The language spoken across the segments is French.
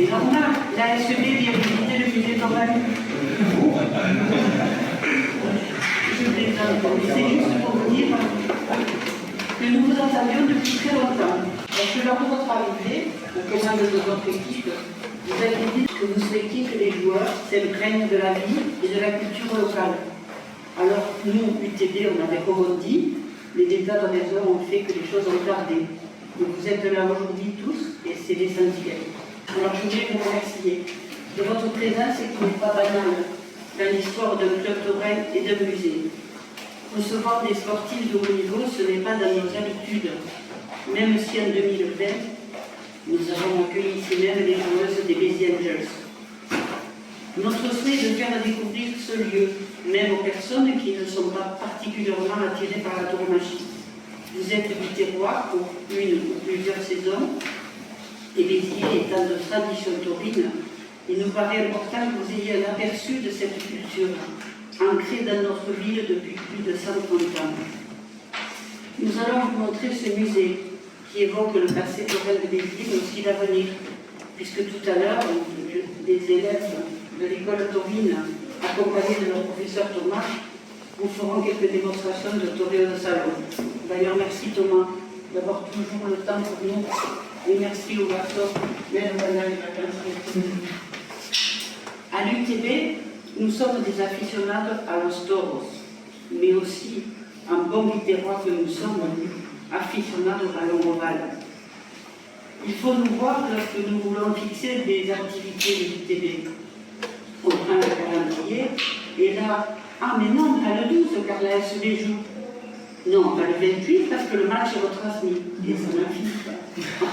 C'est normal, la SEB vient visiter le musée Thomas. Je plaisante, mais c'est juste pour vous dire que nous vous attendions depuis très longtemps. Parce que lors de votre arrivée, au commande de votre équipe, vous avez dit que vous souhaitiez que les joueurs s'imprègnent de la vie et de la culture locale. Alors, nous, UTB, on avait rebondi, les états de raison ont fait que les choses ont tardé. Donc vous êtes là aujourd'hui tous, et c'est l'essentiel. Alors je voulais vous remercier de votre présence qui n'est pas banale dans l'histoire d'un club taurin et d'un musée. Recevoir des sportifs de haut niveau, ce n'est pas dans nos habitudes, même si en 2020, nous avons accueilli ici même les joueuses des Béziers Angels. Notre souhait est de faire découvrir ce lieu, même aux personnes qui ne sont pas particulièrement attirées par la tauromachie. Vous êtes du terroir pour une ou plusieurs saisons, et Béziers étant de tradition taurine, il nous paraît important que vous ayez un aperçu de cette culture, ancrée dans notre ville depuis plus de 130 ans. Nous allons vous montrer ce musée, qui évoque le passé taurin de Béziers, mais aussi l'avenir, puisque tout à l'heure, des élèves de l'école taurine, accompagnés de leur professeur Thomas, vous feront quelques démonstrations de toréo de salon. D'ailleurs, merci Thomas d'avoir toujours le temps pour nous, et merci aux garçons, même pendant les vacances. À l'UTB, nous sommes des aficionados à los toros, mais aussi, en bon littérois que nous sommes, aficionados à l'oval. Il faut nous voir lorsque nous voulons fixer des activités de l'UTB. On prend le calendrier, et là, ah mais non, pas le 12, car la SEB joue. Non, pas le 28, parce que le match est retransmis. Et ça n'affiche pas.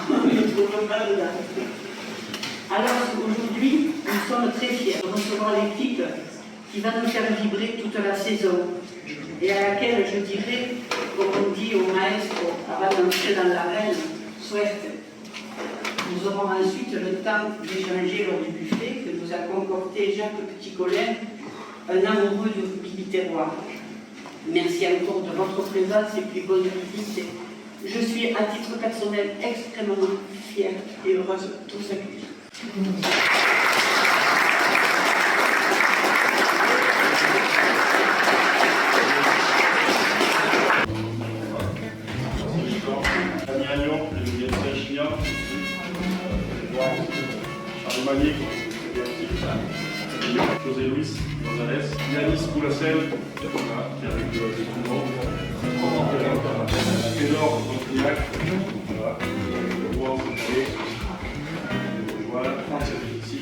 On ne trouve pas de date. Alors aujourd'hui, nous sommes très fiers de recevoir l'équipe qui va nous faire vibrer toute la saison et à laquelle je dirais, comme on dit au maestro avant d'entrer dans l'arène, souhaite. Nous aurons ensuite le temps d'échanger lors du buffet que nous a concocté Jacques Petit-Colin, un amoureux du terroir. Merci encore de votre présence et puis bonne visite. Je suis à titre personnel extrêmement fière et heureuse de tous accueillir. Charles José Luis González, Yanis Boulacel, qui est avec des tournois, Ténor Montignac, le roi Fouquet, voilà, ici.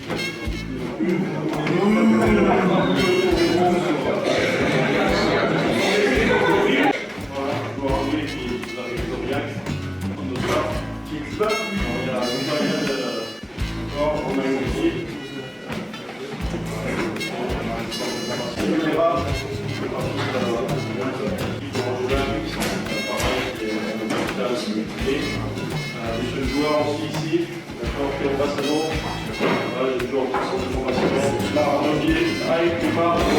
Voilà, le joueur anglais qui nous arrive de Aurillac, qui est il y a une moyenne on a eu aussi. Monsieur le joueur aussi ici, d'accord, Pierre Bassano, le joueur de centre de formation, Lara Mondier, Aïe, Kumar, aussi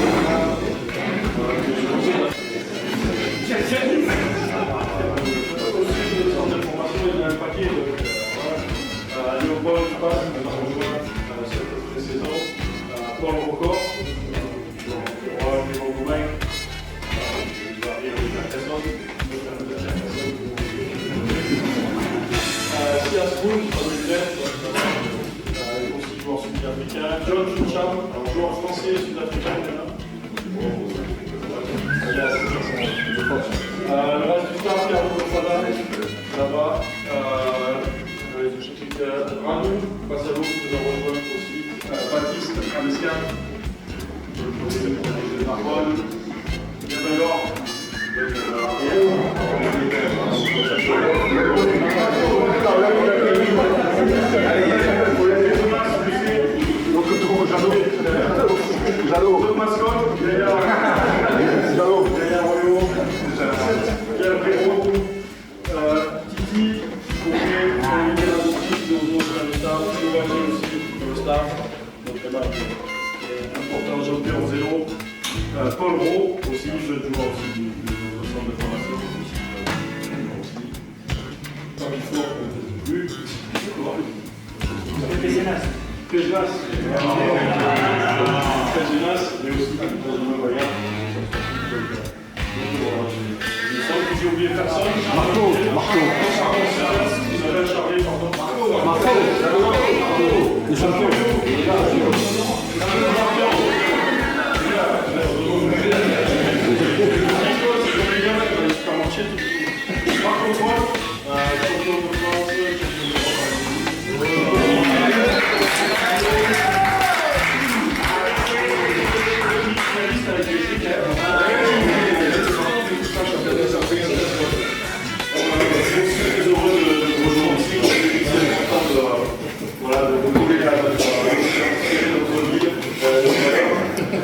le centre de formation, il y a un paquet de Léopold Dupas, qui a rejoint cette pré-saison, Paul Rocor, Clément Goumain, il va arriver avec la personne. Sias Moon, aussi joueur sud-africain. John Choucham, un joueur français et sud-africain. Le reste du staff, Carlo Fada, là-bas. Ranu Bassalo, qui nous a rejoint aussi. Baptiste Amescan, de Narbonne. Bienvenue. Notre mascotte, derrière Royo, Pierre Perrault, Titi, pour inviter la boutique de nos staff, Giovanni aussi, le staff, notre émat important, Jean-Pierre Zélo, Paul Rowe, aussi, jeune joueur aussi du centre de formation, aussi. Comme il faut, plus. Très tenace, mais aussi dans une voyage. J'ai oublié personne. Marco. Isabelle Charlier, pardon. Marco. Le champion.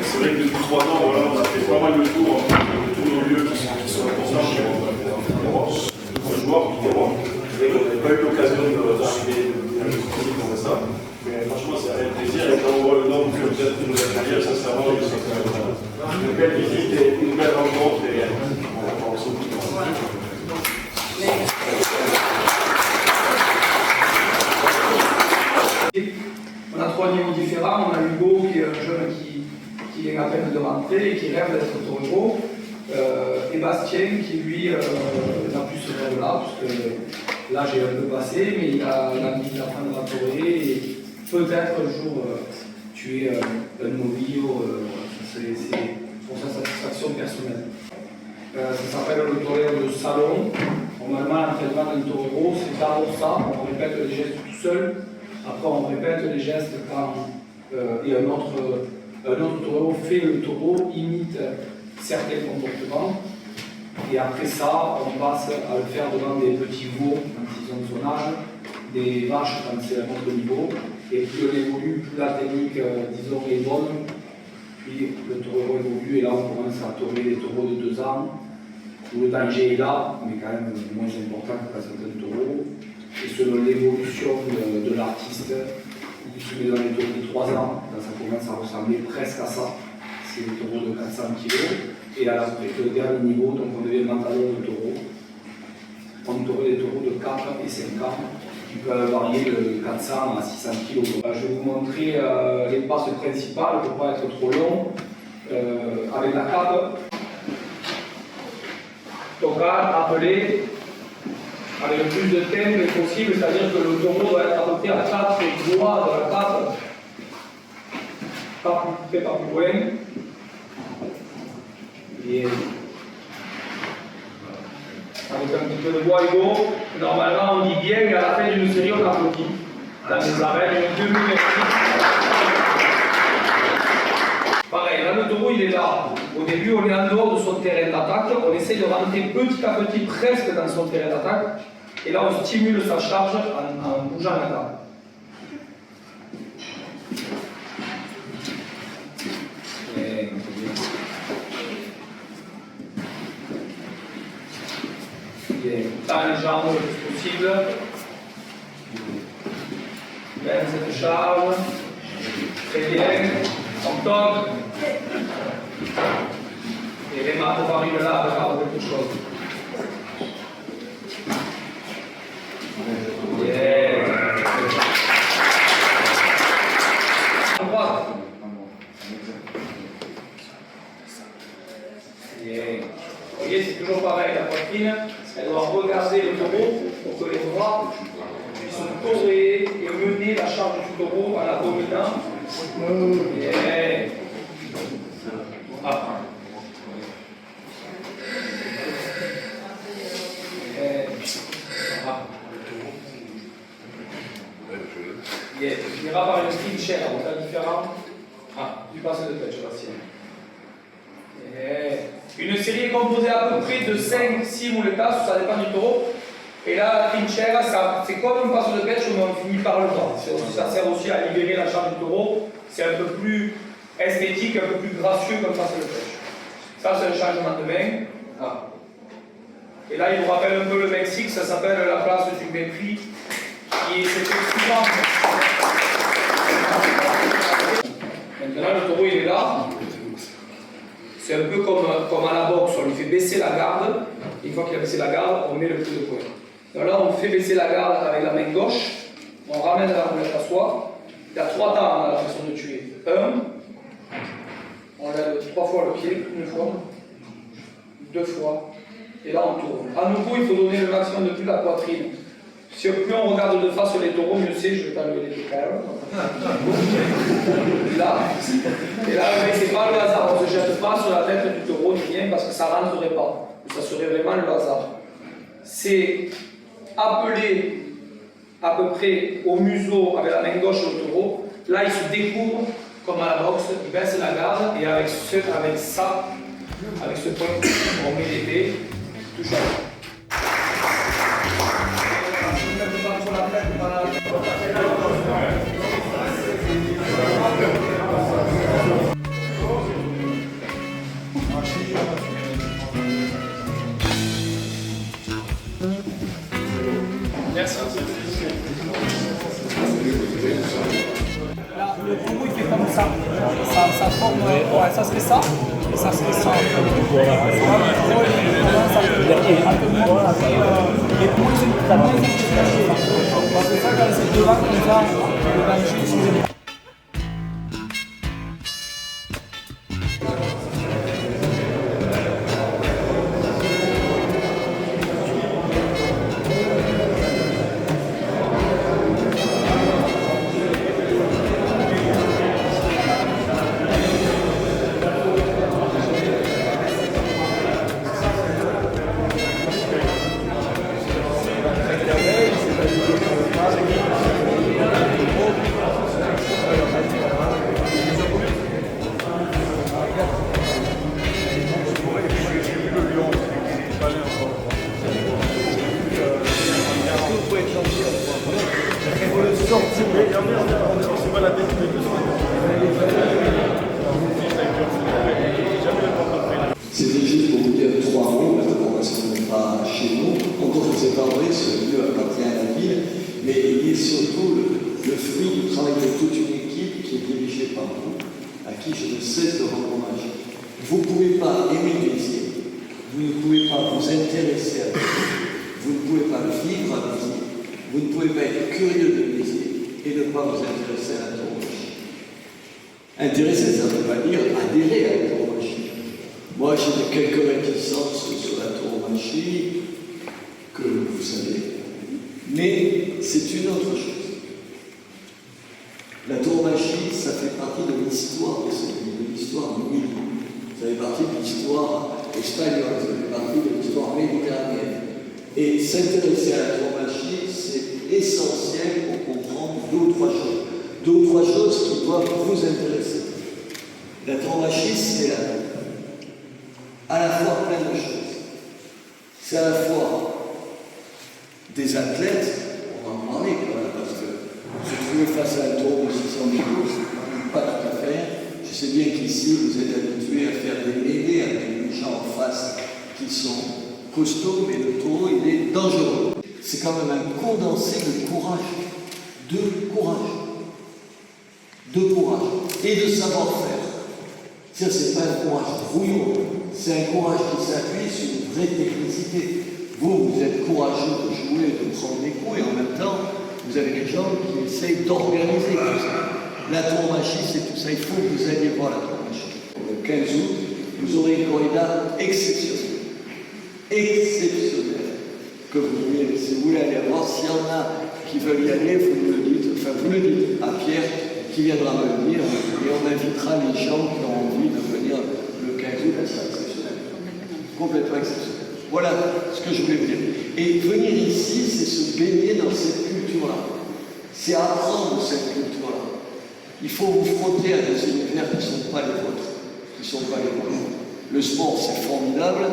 C'est vrai que depuis 3 ans, voilà, on a fait pas mal de tours de tous nos lieux qui sont importants pour nos joueurs. Et on n'a pas eu l'occasion d'arriver à comme ça. Mais franchement, c'est un plaisir. Et quand on voit le nombre que vous êtes de nous accueillir, sincèrement, c'est une belle visite et une belle rencontre. Et on se retrouve. On a 3 niveaux différents. On a Hugo qui est un jeune qui vient à peine de rentrer et qui rêve d'être torero. Et Bastien qui lui n'a plus ce rêve-là, puisque l'âge est un peu passé, mais il a envie d'apprendre à toréer et peut-être un jour tuer un novillo, c'est pour sa satisfaction personnelle. Ça s'appelle le torero de salon. Normalement, l'entraînement d'un torero, c'est d'abord ça, on répète les gestes tout seul. Après, on répète les gestes quand et un autre taureau fait le taureau, imite certains comportements. Et après ça, on passe à le faire devant des petits veaux quand ils ont son âge, des vaches quand c'est un autre niveau. Et plus on évolue, plus la technique, disons, est bonne. Puis le taureau évolue et là, on commence à tourner des taureaux de 2 ans. Où le danger est là, mais quand même moins important que certains taureaux. Et selon l'évolution de l'artiste, il se met dans les taureaux de 3 ans, là ça commence à ressembler presque à ça. C'est le taureau de 400 kg. Et à le dernier niveau, donc on devient mentalon de taureau. On aurait des taureaux de 4 et 5 ans qui peuvent varier de 400 à 600 kg. Je vais vous montrer les passes principales pour ne pas être trop long. Avec la cape. Tocal, appelé. Avec le plus de thème possible, c'est-à-dire que le taureau doit être à peu près à 4 doigts de la cape, pas plus loin. Et avec un petit peu de bois égaux, normalement on dit bien, et à la fin d'une série on applaudit. Dans les arènes, une demi-minute. Pareil, là le taureau il est là. Au début on est en dehors de son terrain d'attaque, on essaye de rentrer petit à petit presque dans son terrain d'attaque. Et là, on stimule sa charge en bougeant la table. Bien. Tends les jambes le plus possible. Bien, cette charge. Très bien. On toque. Et les mains vont arriver là à faire quelque chose. À droite. Vous voyez, c'est toujours pareil, la poitrine, elle doit regarder le taureau pour que les bras puissent toréer et mener la charge du taureau en la dominant. Tu iras par une clincher, on est différent. Tu passes de tête, Sébastien. Une série est composée à peu près de 5-6 mouletas, ça dépend du taureau. Et là, la clincher, c'est comme une passe de pêche, mais on finit par le bras. Ça sert aussi à libérer la charge du taureau. C'est un peu plus esthétique, un peu plus gracieux comme passe de pêche. Ça, c'est un changement de main. Et là, il vous rappelle un peu le Mexique, ça s'appelle la place du mépris. Maintenant, le taureau il est là. C'est un peu comme à la boxe, on lui fait baisser la garde. Une fois qu'il a baissé la garde, on met le coup de poing. Donc là, on fait baisser la garde avec la main gauche. On ramène la roulette à soi. Il y a 3 temps à la façon de tuer. 1, on lève 3 fois le pied, une fois, 2 fois, et là on tourne. À nouveau, il faut donner le maximum de plus la poitrine. Si plus on regarde de face les taureaux, mieux c'est, je ne vais pas lever les frères. Là, et là, le mec, c'est pas le hasard, on ne se jette pas sur la tête du taureau ni rien parce que ça ne rentrerait pas. Ça serait vraiment le hasard. C'est appeler à peu près au museau avec la main gauche au taureau. Là, il se découvre comme à la boxe, il baisse la garde et avec ce point, on met l'épée, touche à l'autre. Merci. Là, le taureau il fait comme ça. Ça forme, ouais, ça serait ça, et ça serait ça. Parce que ça, quand c'est devant comme ça, le danger, excusez-moi. C'était juste pour vous dire 3 mots, parce que bon, parce qu'on n'est pas chez nous, encore que c'est pas vrai, ce lieu appartient à la ville, mais il est surtout le fruit du travail de toute une équipe qui est dirigée par vous, à qui je ne cesse de rendre hommage. Vous ne pouvez pas aimer le métier, vous ne pouvez pas vous intéresser à lui, vous ne pouvez pas vivre à métier, vous ne pouvez pas être curieux de métier et ne pas vous intéresser à la tauromachie. Intéresser, ça ne veut pas dire adhérer à la tauromachie. Moi, j'ai quelques réticences sur la tauromachie, que vous savez, mais c'est une autre chose. La tauromachie, ça fait partie de l'histoire de ce pays, de l'histoire du milieu. Ça fait partie de l'histoire espagnole, ça fait partie de l'histoire méditerranéenne. Et s'intéresser à la tauromachie, c'est essentiel pour comprendre 2 ou 3 choses. 2 ou 3 choses qui doivent vous intéresser. La tauromachie, c'est à la fois plein de choses. C'est à la fois des athlètes, on va en parler quand même, parce que se trouver face à un taureau de 600 kilos, c'est quand même pas tout à fait. Je sais bien qu'ici, vous êtes habitués à faire des mêlées avec des gens en face qui sont costauds, mais le taureau, il est dangereux. C'est quand même un condensé de courage. De courage et de savoir-faire. Ça, c'est pas un courage brouillon, c'est un courage qui s'appuie sur une vraie technicité. Vous êtes courageux de jouer, de prendre des coups, et en même temps, vous avez des gens qui essayent d'organiser tout ça. La tauromachie, c'est tout ça. Il faut que vous alliez voir la tauromachie. Le 15 août, vous aurez une corrida exceptionnelle. Exceptionnelle. Que vous voulez, si vous voulez aller voir, s'il y en a qui veulent y aller, vous me le dites, enfin vous le dites à Pierre, qui viendra me le dire, et on invitera les gens qui ont envie de venir le 15 août, c'est exceptionnel. Complètement exceptionnel. Voilà ce que je voulais vous dire. Et venir ici, c'est se baigner dans cette culture-là. C'est apprendre cette culture-là. Il faut vous frotter à des univers qui ne sont pas les vôtres. Le sport, c'est formidable,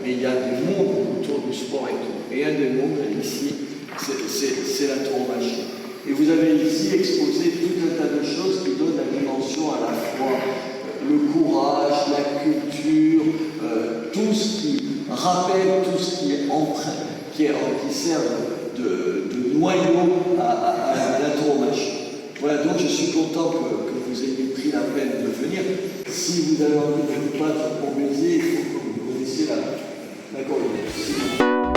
mais il y a des mondes autour du sport et tout. Et un des mondes, ici, c'est la tauromachie. Et vous avez ici exposé tout un tas de choses qui donnent la dimension à la fois le courage, la culture, tout ce qui rappelle, tout ce qui est empreint, qui sert de noyau à la tauromachie. Voilà, donc je suis content que vous ayez pris la peine de venir. Si vous avez envie de vous battre pour baiser, il faut que vous connaissiez la corrida.